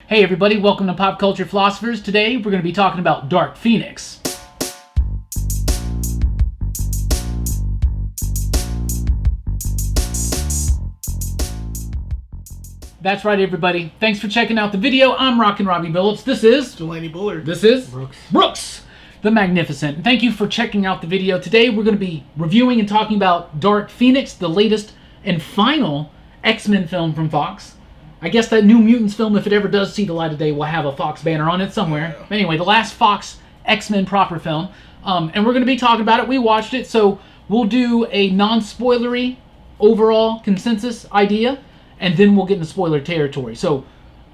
Hey everybody, welcome to Pop Culture Philosophers. Today we're going to be talking about Dark Phoenix. That's right everybody. Thanks for checking out the video. I'm Rockin Robbie Billups. This is Jelani, Bullard. This is Brooks the Magnificent. Thank you for checking out the video. Today we're going to be reviewing and talking about Dark Phoenix, the latest and final X-Men film from Fox. I guess that New Mutants film, if it ever does see the light of day, will have a Fox banner on it somewhere. Yeah. Anyway, the last Fox X-Men proper film. And we're going to be talking about it. We watched it, so we'll do a non-spoilery overall consensus idea, and then we'll get into spoiler territory. So,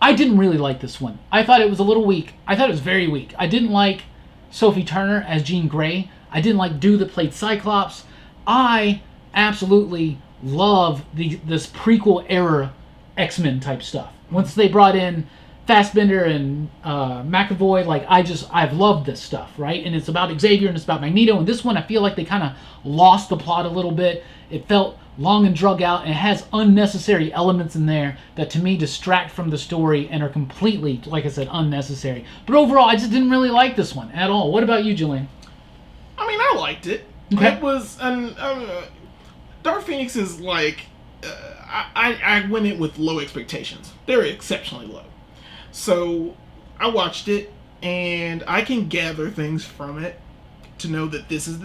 I didn't really like this one. I thought it was a little weak. I thought it was very weak. I didn't like Sophie Turner as Jean Grey. I didn't like Dude that played Cyclops. I absolutely love this prequel era X-Men type stuff. Once they brought in Fassbender and McAvoy, I've loved this stuff, right? And it's about Xavier and it's about Magneto. And this one, I feel like they kind of lost the plot a little bit. It felt long and drug out, and it has unnecessary elements in there that to me distract from the story and are completely, like I said, unnecessary. But overall, I just didn't really like this one at all. What about you, Jelani? I mean, I liked it. Okay. It was Dark Phoenix is like I went in with low expectations. They were exceptionally low. So I watched it, and I can gather things from it to know that this is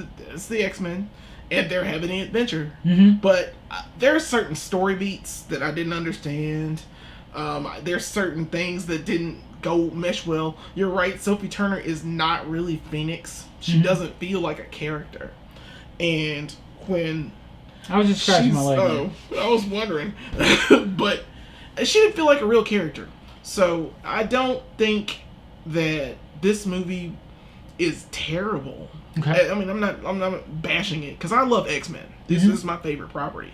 the X-Men, and they're having an adventure. Mm-hmm. But there are certain story beats that I didn't understand. There's certain things that didn't go mesh well. You're right, Sophie Turner is not really Phoenix. She doesn't feel like a character. And when I was just scratching my leg. Oh, I was wondering. But she didn't feel like a real character. So I don't think that this movie is terrible. Okay. I mean, I'm not bashing it because I love X-Men. This is my favorite property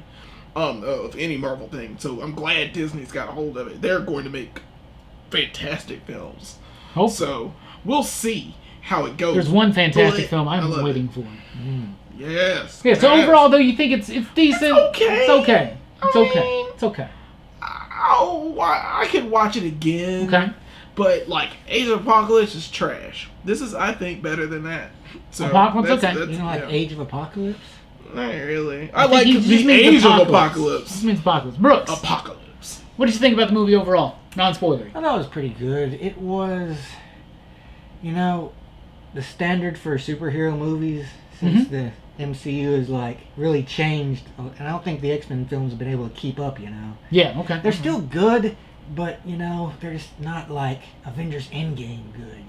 of any Marvel thing. So I'm glad Disney's got a hold of it. They're going to make fantastic films. Hope. So we'll see how it goes. There's one fantastic film I'm waiting for. Yes. Yeah. So overall, though, you think it's decent? It's okay. It's okay. I could watch it again. Okay. But Age of Apocalypse is trash. This is, I think, better than that. So Apocalypse, okay. You don't like Age of Apocalypse? Not really. I like the Age of Apocalypse. This means Apocalypse. Brooks. Apocalypse. What did you think about the movie overall? Non-spoilery. I thought it was pretty good. It was, the standard for superhero movies since the MCU has really changed, and I don't think the X-Men films have been able to keep up. Yeah. Okay. They're still good, but they're just not like Avengers Endgame good.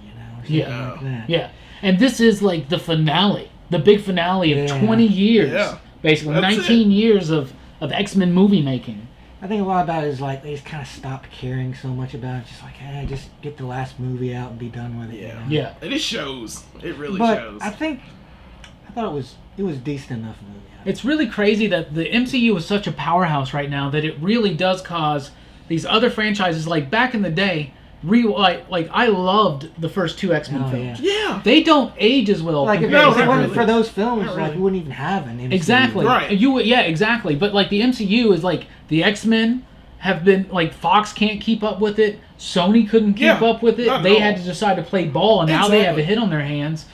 Yeah. Like that. Yeah. And this is the finale, the big finale of 20 years, basically. That's 19 years of X-Men movie making. I think a lot about it is they just kind of stopped caring so much about it. Just just get the last movie out and be done with it. Yeah. Yeah. And it shows. It really but shows. I thought it was decent enough movie. It's really crazy that the MCU is such a powerhouse right now that it really does cause these other franchises, back in the day, I loved the first two X-Men films. Yeah. They don't age as well. If it wasn't for those films, we wouldn't even have an MCU. Exactly. Right. Exactly. But the MCU is the X-Men have been Fox can't keep up with it. Sony couldn't keep up with it. They had to decide to play ball, and now they have a hit on their hands.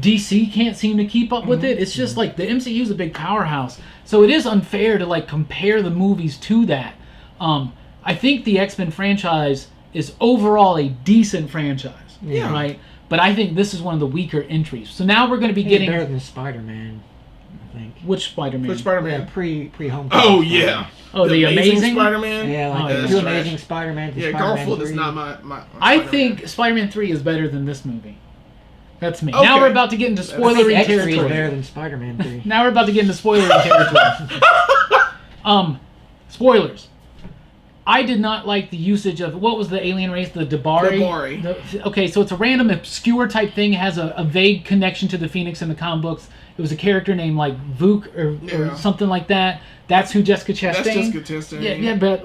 DC can't seem to keep up with it. It's just the MCU is a big powerhouse. So it is unfair to compare the movies to that. I think the X-Men franchise is overall a decent franchise. Yeah. Right? But I think this is one of the weaker entries. So now we're going to be getting better than Spider-Man, I think. Which Spider-Man? Which Spider-Man? Yeah, pre-Homecoming. Oh, yeah. Oh, the Amazing Spider-Man? Yeah, two Amazing Spider-Man. Yeah, Garfield is not my I think Spider-Man 3 is better than this movie. That's me. Okay. Now we're about to get into spoilery territory. X3 is better than Spider-Man 3. Now we're about to get into spoilery territory. Spoilers. I did not like the usage of, what was the alien race? The Dabari? Okay, so it's a random, obscure type thing. It has a vague connection to the Phoenix in the comic books. It was a character named Vuk or something like that. That's who Jessica Chastain. That's Jessica Chastain. Yeah, but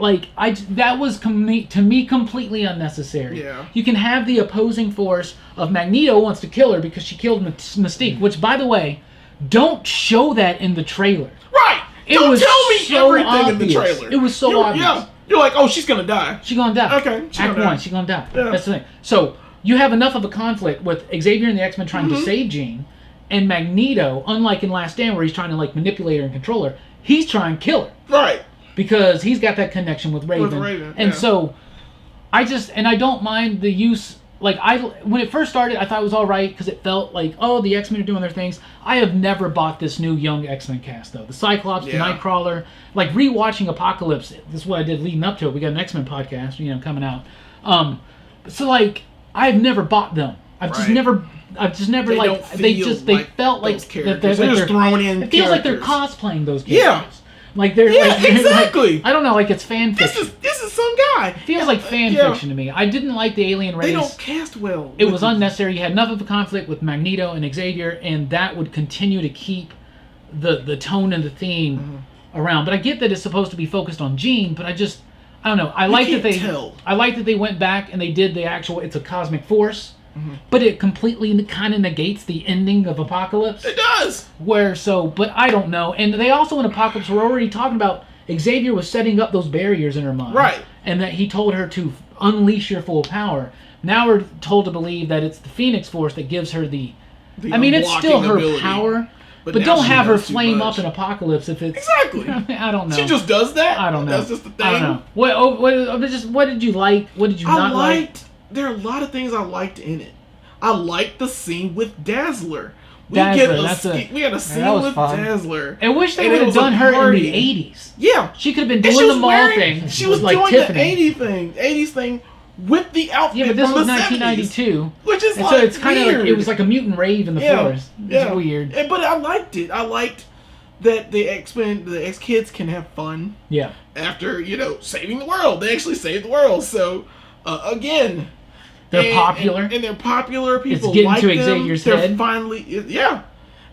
that was to me completely unnecessary. Yeah. You can have the opposing force of Magneto wants to kill her because she killed Mystique, which, by the way, don't show that in the trailer. Right. Don't tell me so everything obvious. in the trailer. It was so obvious. Yeah. You're like, oh, she's gonna die. She's gonna die. Okay. Act 1, she's gonna die. Yeah. That's the thing. So you have enough of a conflict with Xavier and the X-Men trying to save Jean, and Magneto, unlike in Last Stand where he's trying to like manipulate her and control her, he's trying to kill her. Right. Because he's got that connection with Raven. And so I don't mind the use. Like, when it first started, I thought it was all right because it felt like, oh, the X-Men are doing their things. I have never bought this new young X-Men cast, though. The Cyclops, the Nightcrawler. Like, rewatching Apocalypse, this is what I did leading up to it. We got an X-Men podcast, coming out. So, like, I've never bought them. I've just never, they felt like they're just throwing in. It feels like they're cosplaying those characters. Yeah. Like they're exactly. Like, I don't know, like it's fan fiction. This is some guy. It feels like fan fiction to me. I didn't like the alien race. They don't cast well. It was unnecessary. You had enough of a conflict with Magneto and Xavier, and that would continue to keep the tone and the theme around. But I get that it's supposed to be focused on Jean, but I don't know. I like that they went back and they did the actual. It's a cosmic force. But it completely kind of negates the ending of Apocalypse. It does. But I don't know. And they also in Apocalypse were already talking about Xavier was setting up those barriers in her mind. Right. And that he told her to unleash your full power. Now we're told to believe that it's the Phoenix Force that gives her the I mean, it's still her ability. Power. But don't have her flame up in Apocalypse if it's... Exactly. I don't know. She just does that? I don't know. That's just the thing? I don't know. What did you like? What did you not like? There are a lot of things I liked in it. I liked the scene with Dazzler. We Dazzler, had a scene with fun. Dazzler. I wish they would have done her in the 80s. Yeah. She could have been doing the mall thing. She was like doing Tiffany. the 80s thing with the outfit Yeah, but this from was the 1992. 70s, which is and like so it's kind of weird. like, it was like a mutant rave in the forest. It's weird. But I liked it. I liked that the X-Men, the X-Kids can have fun. Yeah. After, saving the world. They actually saved the world. So, again... They're popular. And they're popular. People it's getting like to them. Xavier's They're head. finally...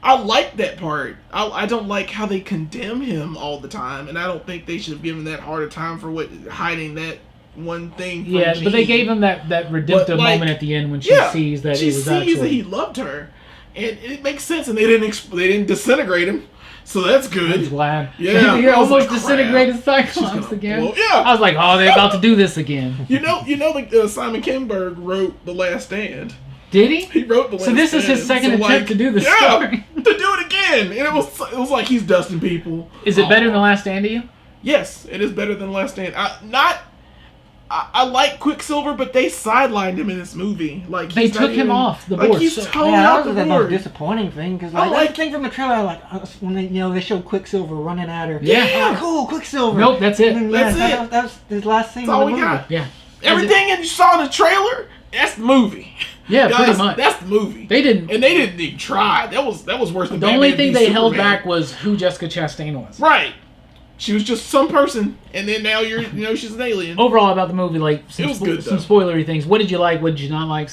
I like that part. I don't like how they condemn him all the time. And I don't think they should have given that hard a time for hiding that one thing from Jean. But they gave him that redemptive moment at the end when she sees that she sees that he loved her. And it makes sense. And they didn't disintegrate him. So that's good. I'm glad. Yeah. He almost disintegrated Cyclops again. Well, yeah. I was like, oh, they're about to do this again. Simon Kinberg wrote The Last Stand. Did he? He wrote The Last Stand. So this is his second attempt to do the story. To do it again. And it was like he's dusting people. Is it better than The Last Stand to you? Yes, it is better than Last Stand. I like Quicksilver, but they sidelined him in this movie. Like they took him off the board. Like he's totally that off was the the board. most disappointing thing because that thing from the trailer, when they showed Quicksilver running at her. Yeah. Cool, Quicksilver. Nope, that's it. Then, that's it. That was his last scene. That's all in the we movie. got. Yeah. Everything that you saw in the trailer, that's the movie. Yeah, pretty much. That's the movie. They didn't even try. That was worse than the only thing they held back was who Jessica Chastain was. Right. She was just some person, and then now she's an alien. Overall about the movie, like it was good, some spoilery things. What did you like? What did you not like?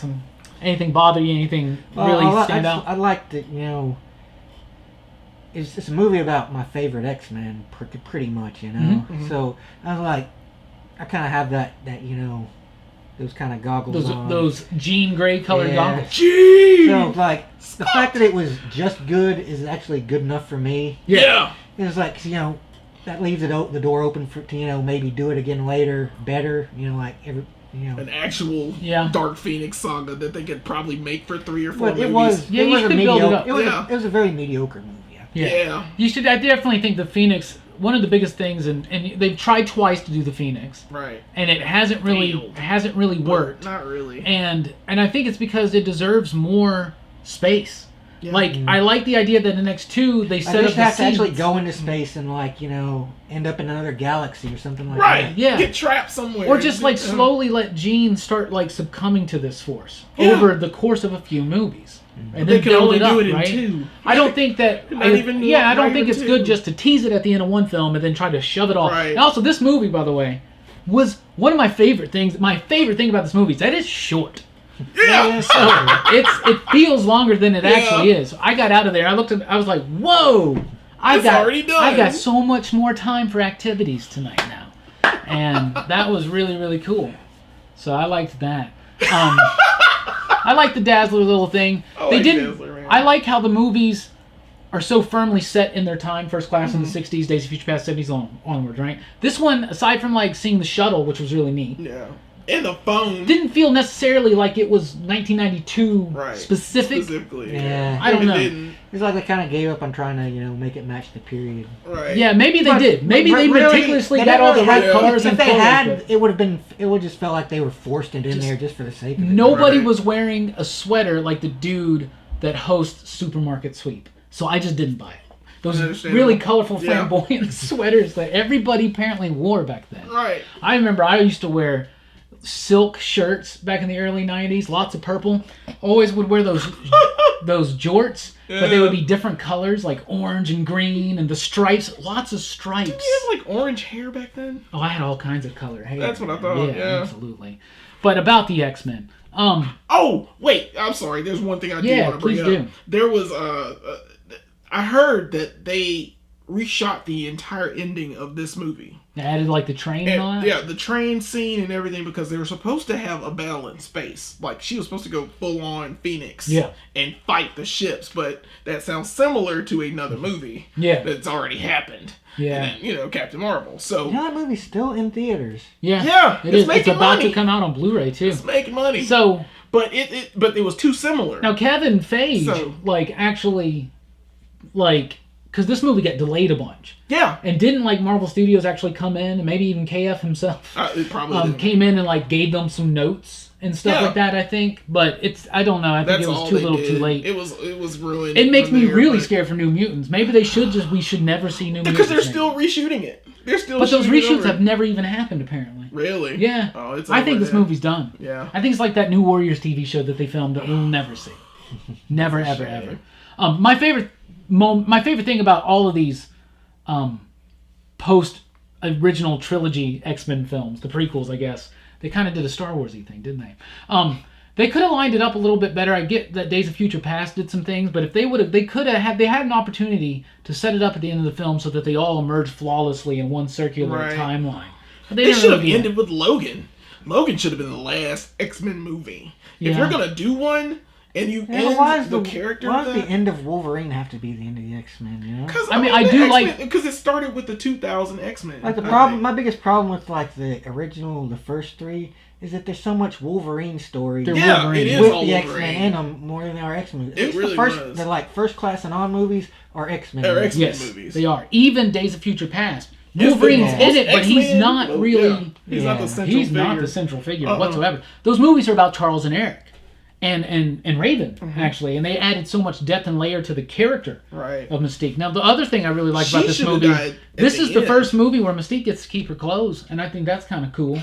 Anything bother you? Anything really stand out? I liked it. It's a movie about my favorite X-Men, pretty much. Mm-hmm. So I was like, I kind of have that those kind of goggles on. Those Jean Grey colored goggles. Jean. So like the fact that it was just good is actually good enough for me. Yeah. It was like that leaves the door open for to maybe do it again later, better. An actual Dark Phoenix saga that they could probably make for 3 or 4 movies. It was a mediocre. It was a very mediocre movie. Yeah. You should. I definitely think the Phoenix. One of the biggest things, and they've tried twice to do the Phoenix, right? And it hasn't really worked. Not really. And I think it's because it deserves more space. Yeah. Like I like the idea that the next 2 they set up the have to actually go into space and end up in another galaxy or something like that. Right. Yeah. Get trapped somewhere. Or just slowly let Jean start succumbing to this force over the course of a few movies. And they then can build only it up, do it in right? 2. I don't think that. I don't think it's good just to tease it at the end of one film and then try to shove it all. Right. And also, this movie, by the way, was one of my favorite things. My favorite thing about this movie is that it's short. Yeah. So it feels longer than it actually is. I got out of there. I was like, whoa! Already done. I got so much more time for activities tonight now, and that was really, really cool. So I liked that. I like the Dazzler little thing. I like how the movies are so firmly set in their time. First Class in the 60s, Days of Future Past 70s onward, right? This one, aside from like seeing the shuttle, which was really neat. Yeah. And the phone. Didn't feel necessarily like it was 1992 specifically. Yeah. I don't know. It's like they kind of gave up on trying to, make it match the period. Right. Yeah, maybe they did. Maybe they meticulously got all the right colors. If they had, it would would just felt like they were forced it in there just for the sake of it. Nobody was wearing a sweater like the dude that hosts Supermarket Sweep. So I just didn't buy it. Those really colorful, flamboyant sweaters that everybody apparently wore back then. Right. I remember I used to wear silk shirts back in the early 90s, lots of purple. Always would wear those jorts, but they would be different colors, like orange and green, and the stripes, lots of stripes. Did you have like orange hair back then? Oh, I had all kinds of color hair. That's what I thought. Yeah, absolutely. But about the X-Men. Oh, wait, I'm sorry. There's one thing I do want to bring up. Do. There was I heard that they reshot the entire ending of this movie. They added like the train and all that? Yeah, the train scene and everything, because they were supposed to have a battle in space. Like, she was supposed to go full on Phoenix and fight the ships, but that sounds similar to another movie that's already happened. Yeah. And then, Captain Marvel. So that movie's still in theaters. Yeah, it is. It's about money. to come out on Blu-ray too. It's making money. So, but it was too similar. Now Kevin Feige, actually, because this movie got delayed a bunch. Yeah. And didn't Marvel Studios actually come in, and maybe even KF himself it probably came in and gave them some notes and stuff like that, I think. But I don't know. I think it was too little, too late. It was ruined. It makes me really scared for New Mutants. Maybe we should never see New Mutants. Because they're still reshooting it. But those reshoots have never even happened, apparently. Really? Yeah. Oh, it's I think this movie's done. Yeah. I think it's like that New Warriors TV show that they filmed that we'll never see. Never, ever, ever. My favorite thing about all of these post-original trilogy X-Men films, the prequels, I guess, they kind of did a Star Wars-y thing, didn't they? They could have lined it up a little bit better. I get that Days of Future Past did some things, but if they had an opportunity to set it up at the end of the film so that they all emerged flawlessly in one circular timeline. But they should have ended with Logan. Logan should have been the last X-Men movie. Yeah. If you're going to do one, and you end the character. Why does the end of Wolverine have to be the end of the X-Men? Because because it started with the 2000 X-Men. My biggest problem with the first three is that there's so much Wolverine story. It is with all the Wolverine. X-Men in them more than our X-Men. It really was. The First Class and On movies are X-Men. They're movies. X-Men movies. They are. Even Days of Future Past. Wolverine's in it, but he's not really. He's not the central figure. He's not the central figure whatsoever. Those movies are about Charles and Eric. And Raven, actually. And they added so much depth and layer to the character of Mystique. Now, the other thing I really like about this movie, this is the first movie where Mystique gets to keep her clothes, and I think that's kind of cool.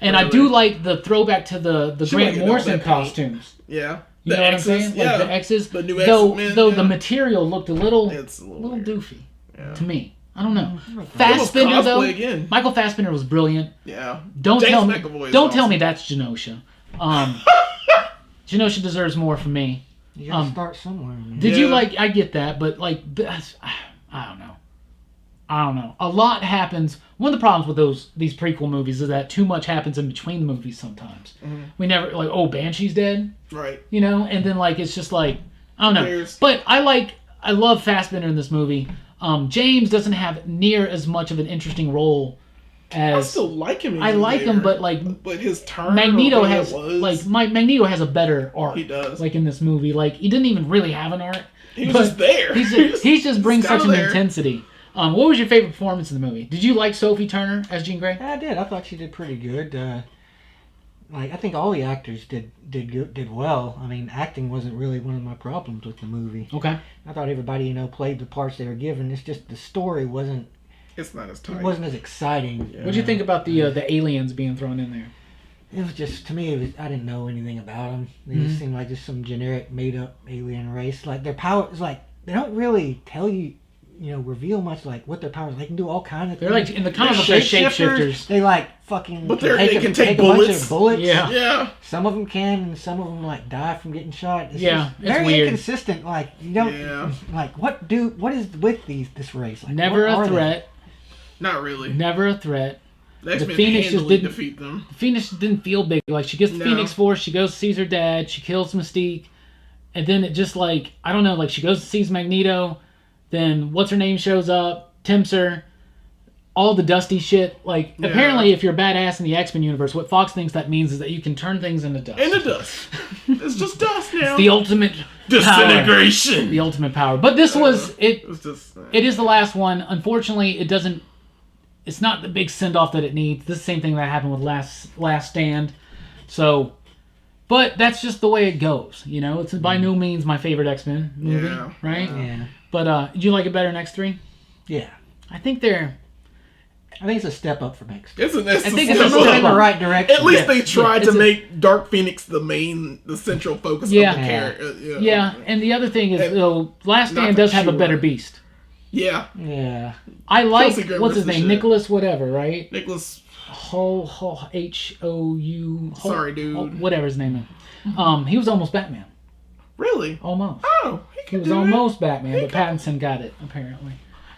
And I do like the throwback to the Grant Morrison costumes. Yeah. You know what I'm saying? The X's. The new X-Men. Though the material looked a little doofy to me. I don't know. Fassbender, though. Again. Michael Fassbender was brilliant. Yeah. Don't tell me that's Genosha. Genosha deserves more from me. You gotta start somewhere. Man. Did you I get that, but I don't know. A lot happens. One of the problems with these prequel movies is that too much happens in between the movies sometimes. Mm-hmm. We never Banshee's dead. Right. And then it's just I don't know. But I love Fassbender in this movie. James doesn't have near as much of an interesting role as I still like him. I like him, but his turn. Magneto has Magneto has a better arc. He does. In this movie, he didn't even really have an arc. He was just there. He just brings such an intensity. What was your favorite performance in the movie? Did you like Sophie Turner as Jean Grey? I did. I thought she did pretty good. I think all the actors did well. I mean, acting wasn't really one of my problems with the movie. Okay. I thought everybody played the parts they were given. It's just the story wasn't. It's not as tight. It wasn't as exciting. Yeah. What did you think about the aliens being thrown in there? It was just, to me, I didn't know anything about them. They just seemed like just some generic, made-up alien race. Their power is they don't really tell you, reveal much what their powers. They can do all kinds of things. They're in the comic book, they're shapeshifters. They fucking. But they can take bullets. A bunch of bullets. Yeah. Some of them can, and some of them die from getting shot. It's very weird. Inconsistent. You don't what is with this race? Never a threat. Not really. Never a threat. The Phoenix just didn't defeat them. The Phoenix didn't feel big. She gets the Phoenix Force. She goes sees her dad. She kills Mystique, and then it just like, I don't know, like she goes and sees Magneto, then what's her name shows up, tempts her, all the dusty shit. Like, apparently if you're a badass in the X-Men universe, what Fox thinks that means is that you can turn things into dust. Into dust. It's just dust now. It's the ultimate disintegration. Power. The ultimate power. But this was it. It is the last one. Unfortunately, it doesn't. It's not the big send off that it needs. This is the same thing that happened with Last Stand. So, but that's just the way it goes. You know, it's by no means my favorite X-Men movie, right? Yeah. But do you like it better than X3? Yeah. I think it's a step up from X. I think it's a move in the right direction. At least they tried to make Dark Phoenix the central focus of the character. Yeah, and the other thing is, Last Stand does have a better beast. Yeah. Yeah. I like, what's his name? Nicholas whatever, right? Nicholas. H-O-U. Sorry, dude. Whatever his name is. He was almost Batman. Really? Almost. Oh. He was almost Batman, but Pattinson got it, apparently.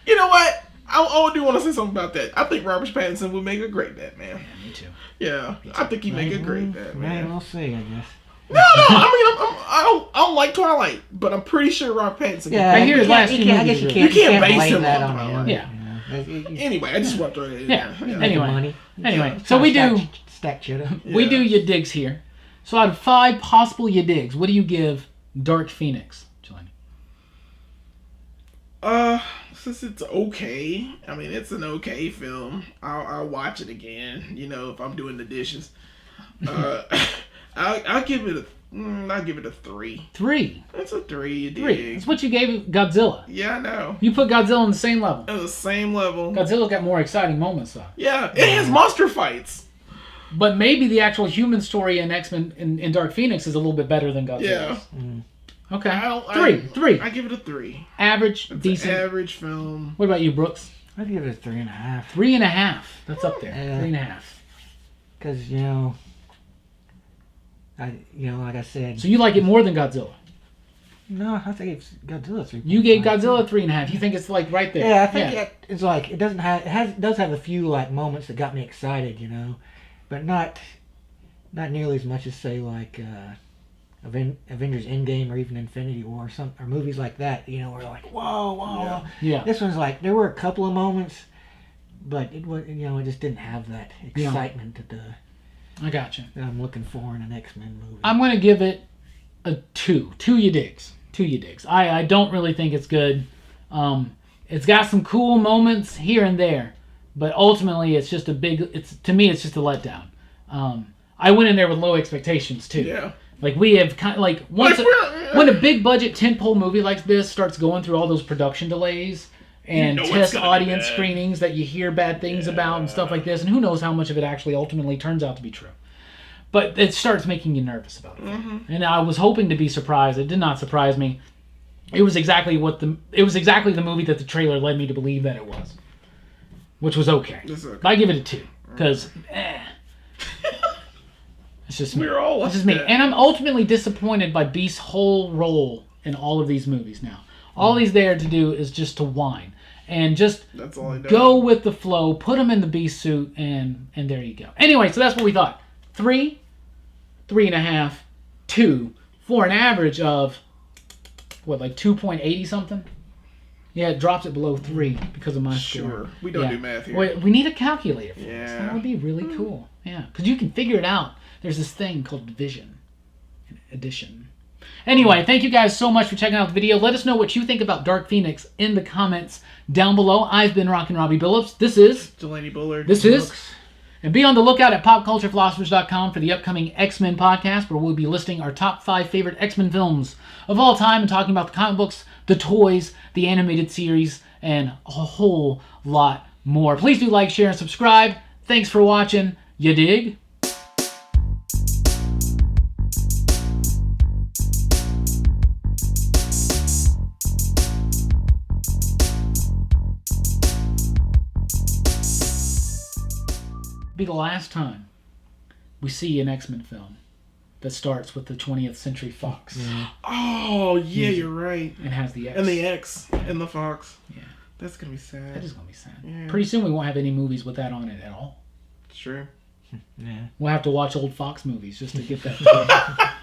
You know what? I do want to say something about that. I think Robert Pattinson would make a great Batman. Yeah, me too. Yeah, I think he'd make a great Batman. We'll see, I guess. No, I don't like Twilight, but I'm pretty sure Robert Pattinson. Yeah, I hear his last few movies. I guess you can't base him that on Twilight. Yeah. Anyway, I just want to throw it in. Yeah. Anyway, so we do stack cheddar. We do your digs here. So out of 5 possible your digs, what do you give Dark Phoenix, Jelani? Since it's okay, I mean it's an okay film. I'll watch it again. You know, if I'm doing the dishes. I'll give it a 3. 3. That's a 3. You dig? 3. That's what you gave Godzilla. Yeah, I know. You put Godzilla on the same level. At the same level. Godzilla's got more exciting moments though. Yeah, it has monster fights. But maybe the actual human story in X-Men in Dark Phoenix is a little bit better than Godzilla. Yeah. Okay. 3. I give it a 3. Average, it's decent. An average film. What about you, Brooks? I'd give it a 3.5. 3.5. That's up there. 3.5. Because like I said. So you like it more than Godzilla? No, I think it's Godzilla 3. You gave Godzilla 3.5. You think it's like right there? Yeah, I think it's like it doesn't have. It does have a few like moments that got me excited, but not nearly as much as say like Avengers Endgame or even Infinity War or movies like that. Where like whoa. Yeah. This one's like there were a couple of moments, but it was it just didn't have that excitement I gotcha. that I'm looking for in an X-Men movie. I'm gonna give it a 2. 2 you digs. I don't really think it's good. It's got some cool moments here and there, but ultimately it's just to me it's just a letdown. I went in there with low expectations too. Yeah. Like we have kind of like when a big budget tentpole movie like this starts going through all those production delays and test audience screenings that you hear bad things about and stuff like this, and who knows how much of it actually ultimately turns out to be true. But it starts making you nervous about it. Mm-hmm. And I was hoping to be surprised. It did not surprise me. It was exactly the movie that the trailer led me to believe that it was, which was okay. But I give it a 2 because it's just me. It's just me, and I'm ultimately disappointed by Beast's whole role in all of these movies. Now, all he's there to do is just to whine and just go with the flow. Put him in the Beast suit, and there you go. Anyway, so that's what we thought. 3, 3.5, 2, for an average of, like 2.80 something? Yeah, it drops it below 3 because of my score. Sure. We don't do math here. We need a calculator for this. That would be really cool. Yeah, because you can figure it out. There's this thing called addition. Anyway, thank you guys so much for checking out the video. Let us know what you think about Dark Phoenix in the comments down below. I've been Rockin Robbie Billups. This is Jelani Bullard. This is And be on the lookout at popculturephilosophers.com for the upcoming X-Men podcast, where we'll be listing our top 5 favorite X-Men films of all time and talking about the comic books, the toys, the animated series, and a whole lot more. Please do like, share, and subscribe. Thanks for watching. You dig? Be the last time we see an X-Men film that starts with the 20th Century Fox. Yeah. Oh, yeah, you're right. And has the X. And the X and the Fox. Yeah. That's going to be sad. That is going to be sad. Yeah. Pretty soon we won't have any movies with that on it at all. It's true. Yeah. We'll have to watch old Fox movies just to get that.